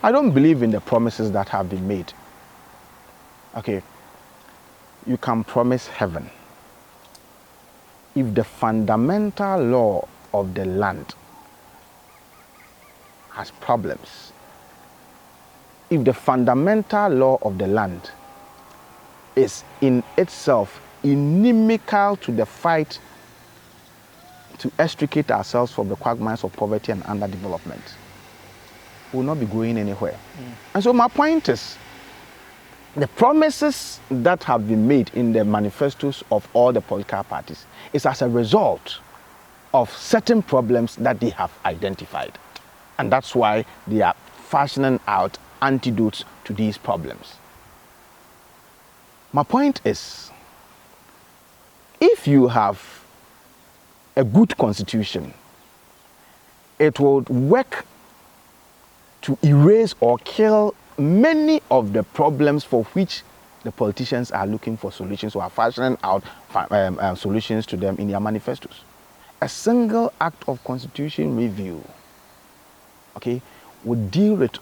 I don't believe in the promises that have been made. Okay, you can promise heaven. If the fundamental law of the land has problems, if the fundamental law of the land is in itself inimical to the fight to extricate ourselves from the quagmires of poverty and underdevelopment, we will not be going anywhere. And so my point is, the promises that have been made in the manifestos of all the political parties is as a result of certain problems that they have identified. And that's why they are fashioning out antidotes to these problems. My point is, if you have a good constitution, it will work to erase or kill many of the problems for which the politicians are looking for solutions or are fashioning out solutions to them in their manifestos. A single act of constitution review, okay, would deal with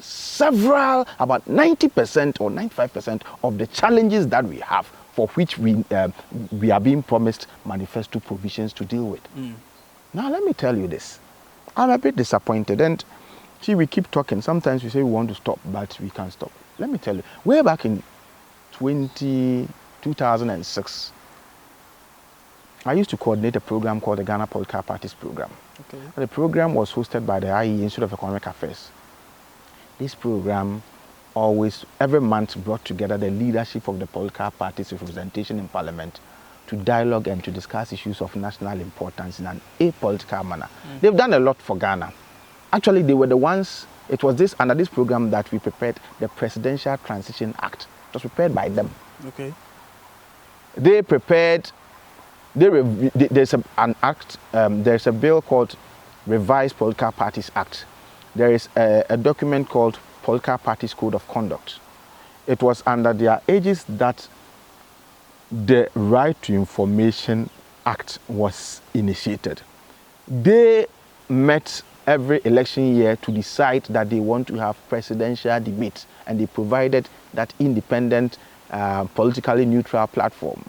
several, about 90% or 95% of the challenges that we have, for which we are being promised manifesto provisions to deal with. Now let me tell you this. I'm a bit disappointed, and see, we keep talking. Sometimes we say we want to stop, but we can't stop. Let me tell you, way back in 2006, I used to coordinate a program called the Ghana Political Parties Program. Okay. The program was hosted by the IE Institute of Economic Affairs. This program always, every month, brought together the leadership of the political parties' representation in Parliament to dialogue and to discuss issues of national importance in an apolitical manner. They've done a lot for Ghana. Actually, they were the ones, it was under this program that we prepared the Presidential Transition Act. It was prepared by them. Okay. They prepared, there's an act, there's a bill called Revised Political Parties Act. There is a document called Political Parties Code of Conduct. It was under their aegis that the Right to Information Act was initiated. They met every election year to decide that they want to have presidential debates, and they provided that independent, politically neutral platform,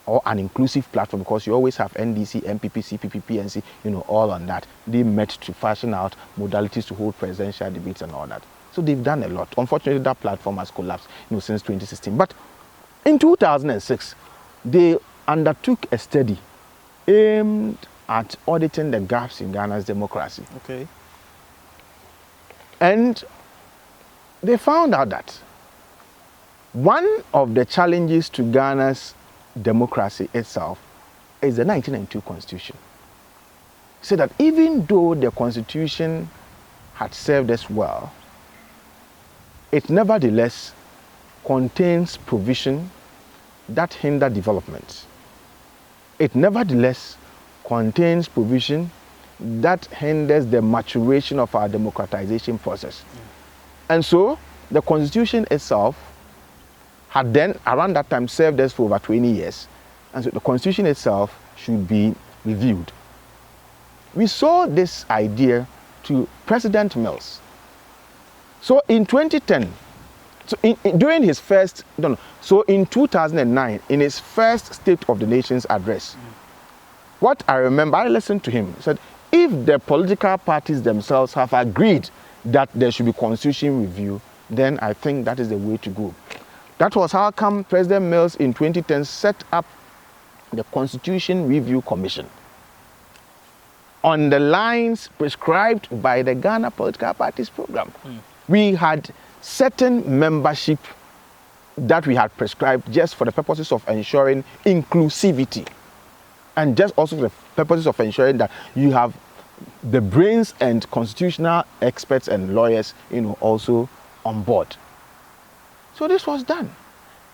or an inclusive platform, because you always have NDC, MPP, CPP, PNC, all on that. They met to fashion out modalities to hold presidential debates and all that. So they've done a lot. Unfortunately, that platform has collapsed, since 2016. But in 2006, they undertook a study aimed at auditing the gaps in Ghana's democracy. Okay. And they found out that one of the challenges to Ghana's democracy itself is the 1992 Constitution. So that even though the Constitution had served us well, it nevertheless contains provision that hinder development. It nevertheless contains provision that hinders the maturation of our democratization process. And so the Constitution itself had then, around that time, served us for over 20 years. And so the Constitution itself should be reviewed. We saw this idea to President Mills. So in 2010, during his first, so in 2009, in his first State of the Nation's address, what I remember, I listened to him, he said, if the political parties themselves have agreed that there should be constitution review, then I think that is the way to go. That was how come President Mills in 2010 set up the Constitution Review Commission on the lines prescribed by the Ghana Political Parties Program. We had certain membership that we had prescribed just for the purposes of ensuring inclusivity, and just also for the purposes of ensuring that you have the brains and constitutional experts and lawyers, also on board. So this was done.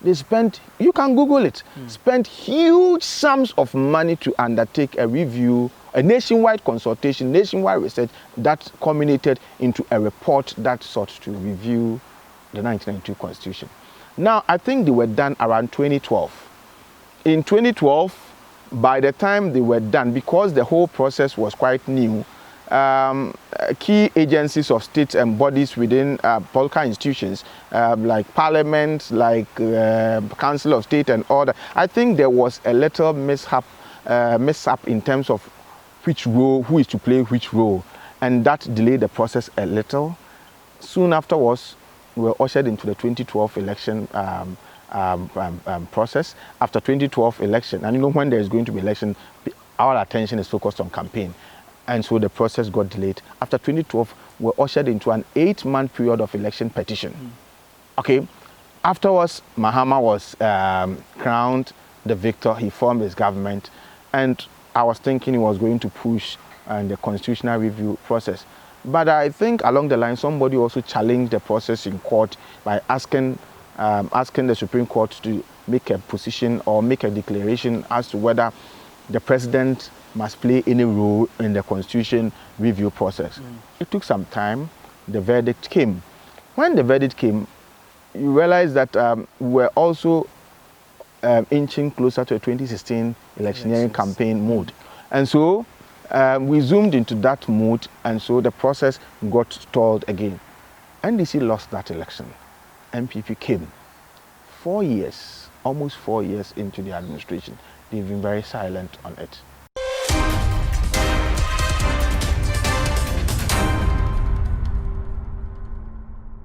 They spent, you can Google it, spent huge sums of money to undertake a review, a nationwide consultation, nationwide research that culminated into a report that sought to review the 1992 Constitution. Now, I think they were done around 2012. In 2012, by the time they were done, because the whole process was quite new, key agencies of state and bodies within political institutions like Parliament, like Council of State and all that. I think there was a little mishap in terms of which role, who is to play which role, and that delayed the process a little. Soon afterwards, we were ushered into the 2012 election process. After 2012 election, and you know when there is going to be election, our attention is focused on campaign. And so the process got delayed. After 2012, we were ushered into an 8-month period of election petition. Okay. Afterwards, Mahama was crowned the victor. He formed his government. And I was thinking he was going to push the constitutional review process. But I think along the line, somebody also challenged the process in court by asking the Supreme Court to make a position or make a declaration as to whether the president must play any role in the constitution review process. It took some time. The verdict came. When the verdict came, you realize that we were also inching closer to a 2016 electioneering campaign mode. And so we zoomed into that mode, and so the process got stalled again. NDC lost that election. MPP came. 4 years, almost 4 years into the administration. They've been very silent on it.